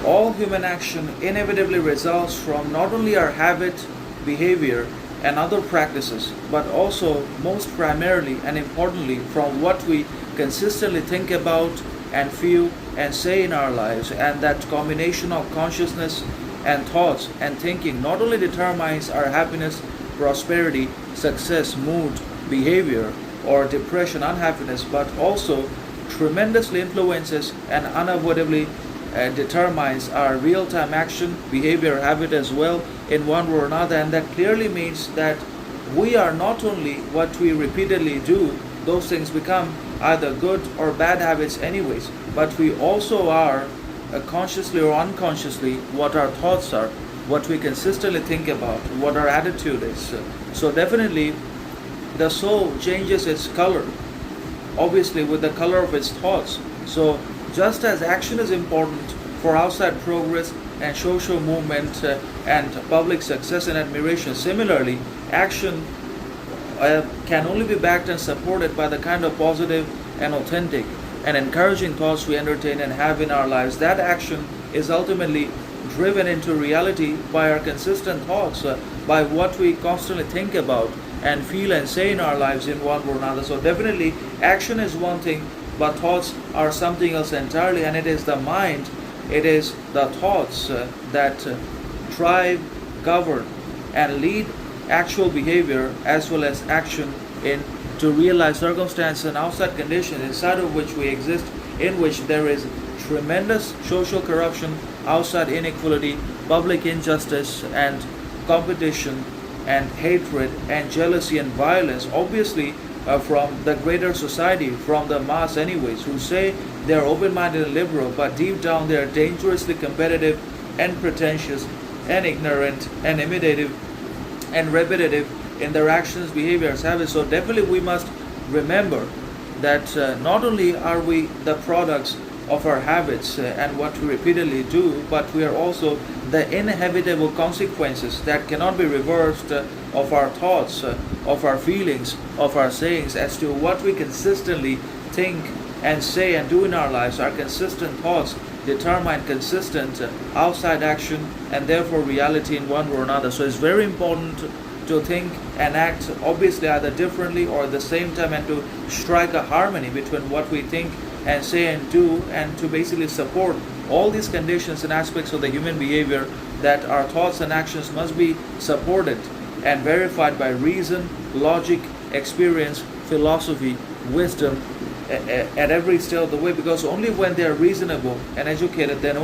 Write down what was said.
All human action inevitably results from not only our habit, behavior, and other practices, but also, most primarily and importantly, from what we consistently think about and feel and say in our lives. And that combination of consciousness and thoughts and thinking not only determines our happiness, prosperity, success, mood, behavior, or depression, unhappiness, but also tremendously influences and unavoidably determines our real-time action, behavior, habit as well in one way or another. And that clearly means that we are not only what we repeatedly do, those things become either good or bad habits anyways, but we also are consciously or unconsciously what our thoughts are, what we consistently think about, what our attitude is. So definitely the soul changes its color, obviously with the color of its thoughts. So just as action is important for outside progress and social movement and public success and admiration, similarly, action can only be backed and supported by the kind of positive and authentic and encouraging thoughts we entertain and have in our lives. That action is ultimately driven into reality by our consistent thoughts, by what we constantly think about and feel and say in our lives in one way or another. So definitely action is one thing, but thoughts are something else entirely, and it is the mind, it is the thoughts that drive, govern, and lead actual behavior as well as action in to realize circumstances and outside conditions inside of which we exist, in which there is tremendous social corruption, outside inequality, public injustice, and competition, and hatred, and jealousy, and violence, obviously from the greater society, from the mass anyways, who say they're open-minded and liberal, but deep down they're dangerously competitive and pretentious and ignorant and imitative and repetitive in their actions, behaviors, habits. So definitely we must remember that not only are we the products of our habits and what we repeatedly do, but we are also the inevitable consequences that cannot be reversed of our thoughts, of our feelings, of our sayings, as to what we consistently think and say and do in our lives. Our consistent thoughts determine consistent outside action and therefore reality in one way or another. So it's very important to think and act obviously either differently or at the same time, and to strike a harmony between what we think and say and do, and to basically support all these conditions and aspects of the human behavior, that our thoughts and actions must be supported and verified by reason, logic, experience, philosophy, wisdom at every step of the way, because only when they are reasonable and educated, then